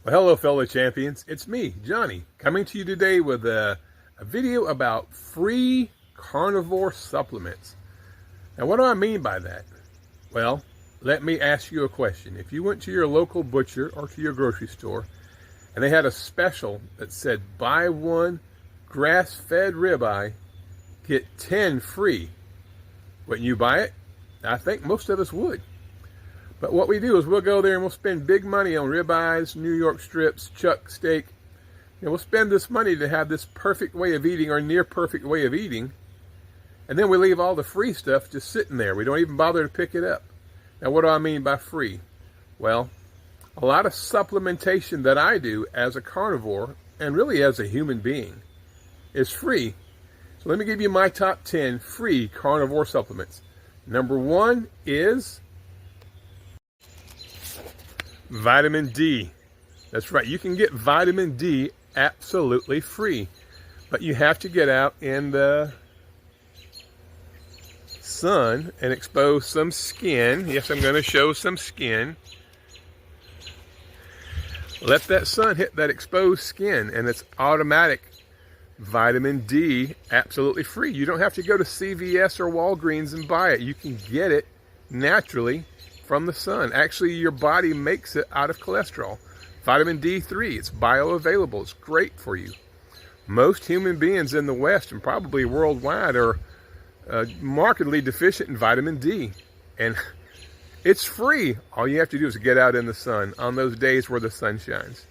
Well, hello, fellow champions. It's me, Johnny, coming to you today with a video about free carnivore supplements. Now, what do I mean by that? Well, let me ask you a question. If you went to your local butcher or to your grocery store and they had a special that said buy one grass-fed ribeye, get 10 free, wouldn't you buy it? I think most of us would. But what we do is we'll go there and we'll spend big money on ribeyes, New York strips, chuck steak. We'll spend this money to have this perfect way of eating or near perfect way of eating. And then we leave all the free stuff just sitting there. We don't even bother to pick it up. Now, what do I mean by free? Well, a lot of supplementation that I do as a carnivore and really as a human being is free. So let me give you my top 10 free carnivore supplements. Number 1 is vitamin D. That's right, you can get vitamin D absolutely free, but you have to get out in the sun and expose some skin. Yes, I'm going to show some skin. Let that sun hit that exposed skin and it's automatic vitamin D absolutely free. You don't have to go to CVS or Walgreens and buy it. You can get it naturally from the sun. Actually, your body makes it out of cholesterol. Vitamin D3, it's bioavailable. It's great for you. Most human beings in the West and probably worldwide are markedly deficient in vitamin D. And it's free. All you have to do is get out in the sun on those days where the sun shines.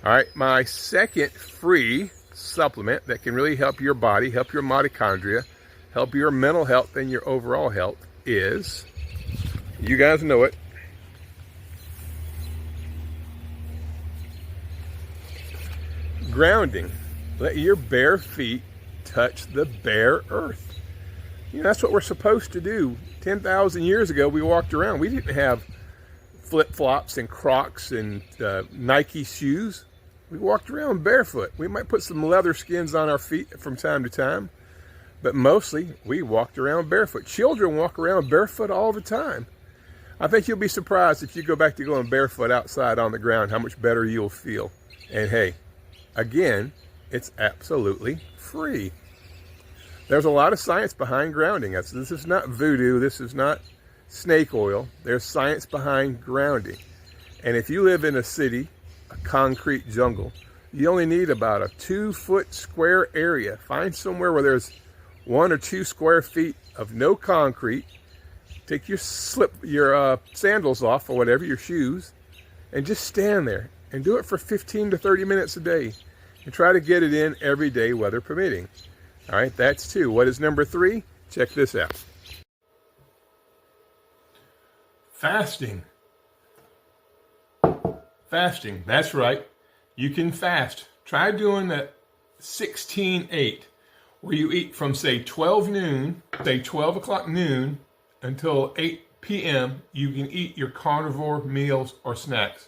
All right, my second free supplement that can really help your body, help your mitochondria, help your mental health and your overall health is, you guys know it, grounding. Let your bare feet touch the bare earth. That's what we're supposed to do. 10,000 years ago, we walked around. We didn't have flip-flops and Crocs and Nike shoes. We walked around barefoot. We might put some leather skins on our feet from time to time, but mostly we walked around barefoot. Children walk around barefoot all the time. I think you'll be surprised if you go back to going barefoot outside on the ground, how much better you'll feel. And hey, again, it's absolutely free. There's a lot of science behind grounding. This is not voodoo. This is not snake oil. There's science behind grounding. And if you live in a city, a concrete jungle, you only need about a 2-foot square area. Find somewhere where there's 1 or 2 square feet of no concrete. Take your sandals off or whatever, your shoes, and just stand there and do it for 15 to 30 minutes a day and try to get it in every day, weather permitting. All right, that's 2. What is number 3? Check this out. Fasting. Fasting, that's right. You can fast. Try doing that 16-8, where you eat from, say, 12 o'clock noon, until 8 p.m., you can eat your carnivore meals or snacks.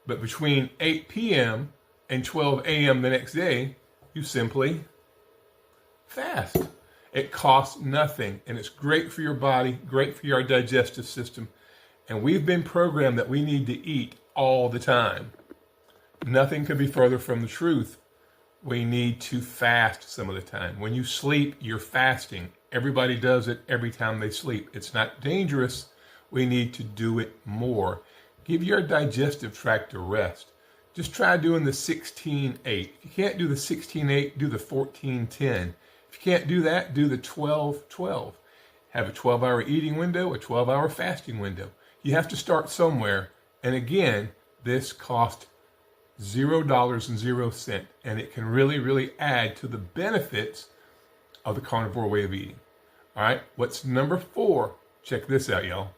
But between 8 p.m. and 12 a.m. the next day, you simply fast. It costs nothing, and it's great for your body, great for your digestive system. And we've been programmed that we need to eat all the time. Nothing could be further from the truth. We need to fast some of the time. When you sleep, you're fasting. Everybody does it every time they sleep. It's not dangerous. We need to do it more. Give your digestive tract a rest. Just try doing the 16-8. If you can't do the 16-8, do the 14-10. If you can't do that, do the 12-12. Have a 12-hour eating window, a 12-hour fasting window. You have to start somewhere. And again, this costs $0.00, and it can really, really add to the benefits of the carnivore way of eating. All right, what's number 4? Check this out, y'all.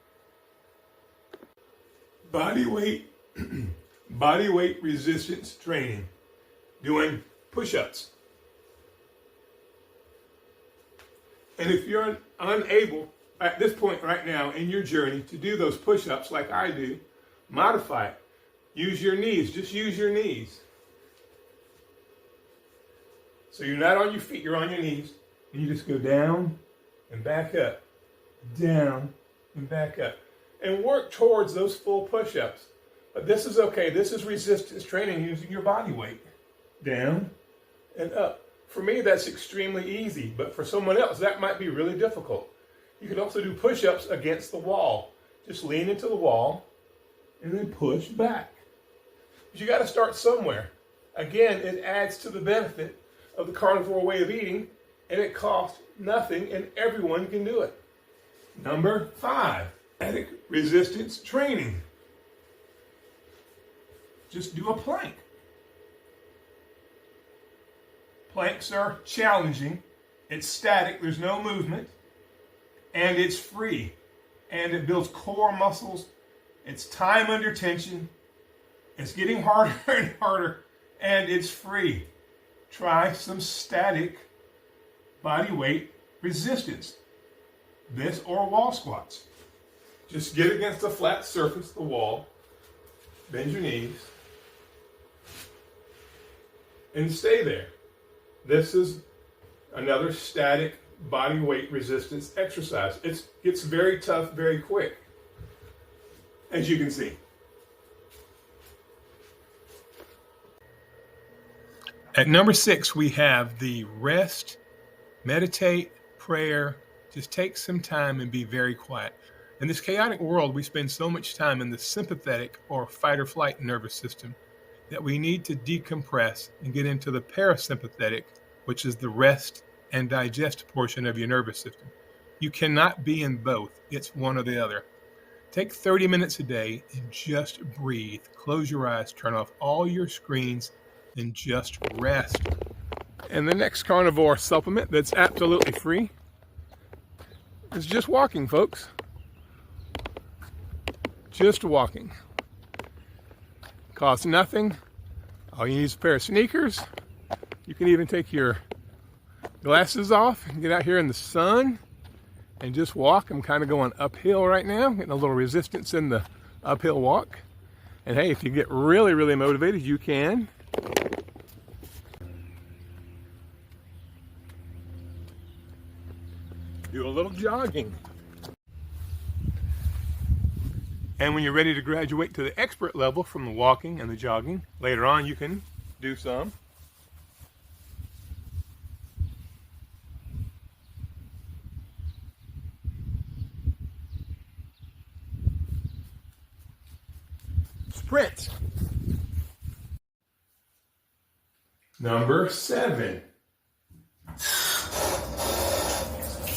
Body weight resistance training. Doing push-ups. And if you're unable at this point right now in your journey to do those push-ups like I do, modify it. Use your knees. Just use your knees. So you're not on your feet, you're on your knees. And you just go down and back up. Down and back up. And work towards those full push-ups. But this is okay. This is resistance training using your body weight. Down and up. For me, that's extremely easy, but for someone else, that might be really difficult. You could also do push-ups against the wall. Just lean into the wall and then push back. But you got to start somewhere. Again, it adds to the benefit of the carnivore way of eating, and it costs nothing, and everyone can do it. Number 5, static resistance training. Just do a plank. Planks are challenging. It's static, there's no movement, and it's free. And it builds core muscles. It's time under tension. It's getting harder and harder, and it's free. Try some static body weight resistance. This or wall squats. Just get against a flat surface, the wall, bend your knees, and stay there. This is another static body weight resistance exercise. It gets very tough very quick, as you can see. At number 6, we have the rest, meditate, prayer. Just take some time and be very quiet. In this chaotic world, we spend so much time in the sympathetic or fight or flight nervous system that we need to decompress and get into the parasympathetic, which is the rest and digest portion of your nervous system. You cannot be in both. It's one or the other. Take 30 minutes a day and just breathe. Close your eyes, turn off all your screens, and just rest. And the next carnivore supplement that's absolutely free is just walking, folks. Just walking. Costs nothing. All you need is a pair of sneakers. You can even take your glasses off and get out here in the sun and just walk. I'm kind of going uphill right now, getting a little resistance in the uphill walk. And hey, if you get really, really motivated, you can do a little jogging. And when you're ready to graduate to the expert level from the walking and the jogging, later on you can do some sprints. Number 7,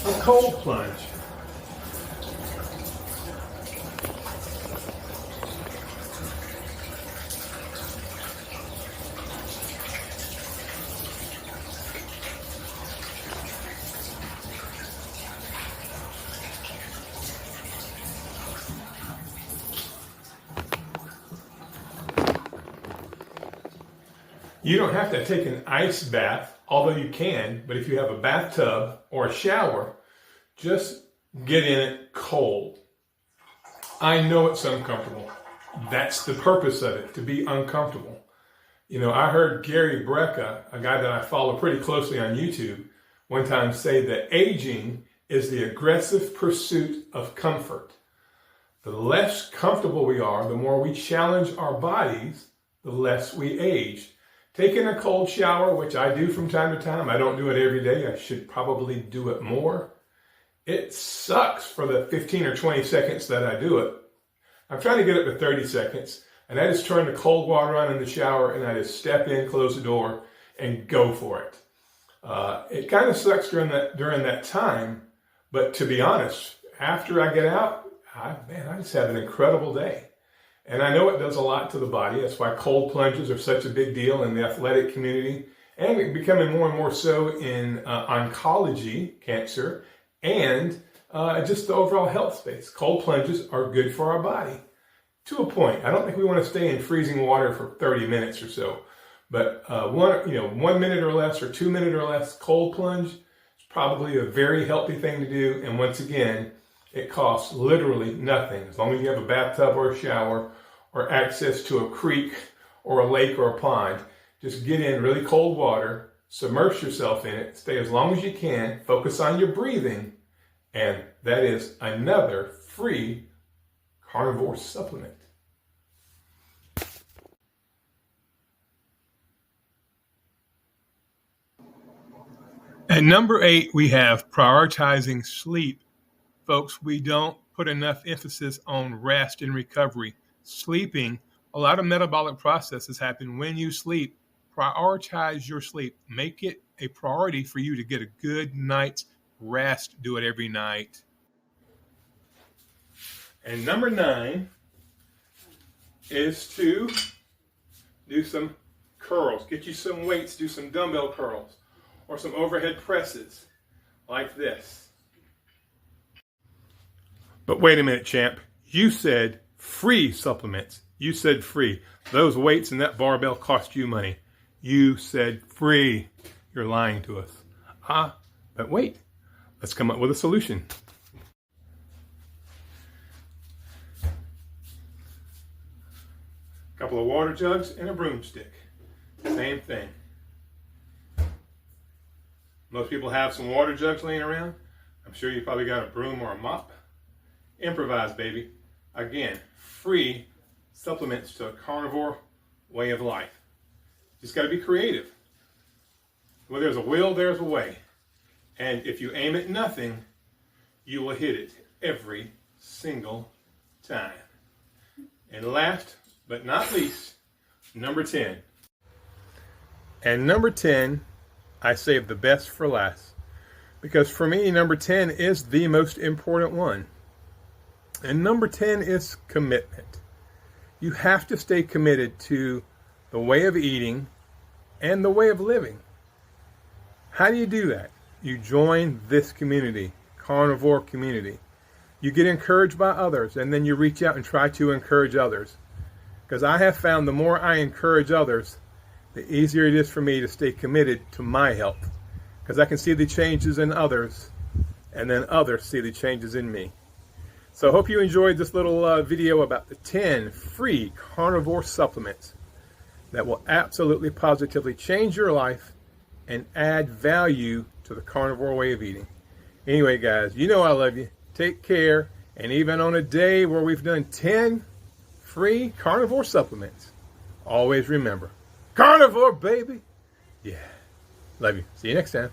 a cold plunge. You don't have to take an ice bath, although you can, but if you have a bathtub or a shower, just get in it cold. I know it's uncomfortable. That's the purpose of it, to be uncomfortable. You know, I heard Gary Brecka, a guy that I follow pretty closely on YouTube, one time say that aging is the aggressive pursuit of comfort. The less comfortable we are, the more we challenge our bodies, the less we age. Taking a cold shower, which I do from time to time, I don't do it every day, I should probably do it more. It sucks for the 15 or 20 seconds that I do it. I'm trying to get up to 30 seconds, and I just turn the cold water on in the shower, and I just step in, close the door, and go for it. It kind of sucks during that time, but to be honest, after I get out, I just have an incredible day. And I know it does a lot to the body. That's why cold plunges are such a big deal in the athletic community, and becoming more and more so in oncology, cancer, and just the overall health space. Cold plunges are good for our body to a point. I don't think we want to stay in freezing water for 30 minutes or so, but 1 minute or less or 2 minutes or less cold plunge is probably a very healthy thing to do. And once again, it costs literally nothing. As long as you have a bathtub or a shower or access to a creek or a lake or a pond, just get in really cold water, submerge yourself in it, stay as long as you can, focus on your breathing, and that is another free carnivore supplement. At number 8, we have prioritizing sleep. Folks, we don't put enough emphasis on rest and recovery. Sleeping, a lot of metabolic processes happen when you sleep. Prioritize your sleep. Make it a priority for you to get a good night's rest. Do it every night. And number 9 is to do some curls. Get you some weights, do some dumbbell curls or some overhead presses like this. But wait a minute, champ. You said free supplements. You said free. Those weights and that barbell cost you money. You said free. You're lying to us. But wait. Let's come up with a solution. A couple of water jugs and a broomstick. Same thing. Most people have some water jugs laying around. I'm sure you probably got a broom or a mop. Improvise, baby. Again, free supplements to a carnivore way of life. Just got to be creative. Where there's a will, there's a way. And if you aim at nothing, you will hit it every single time. And last but not least, number 10. And number 10, I saved the best for last. Because for me, number 10 is the most important one. And number 10 is commitment. You have to stay committed to the way of eating and the way of living. How do you do that? You join this community, carnivore community. You get encouraged by others, and then you reach out and try to encourage others. Because I have found the more I encourage others, the easier it is for me to stay committed to my health. Because I can see the changes in others, and then others see the changes in me. So I hope you enjoyed this little video about the 10 free carnivore supplements that will absolutely positively change your life and add value to the carnivore way of eating. Anyway, guys, you know I love you. Take care. And even on a day where we've done 10 free carnivore supplements, always remember, carnivore, baby. Yeah. Love you. See you next time.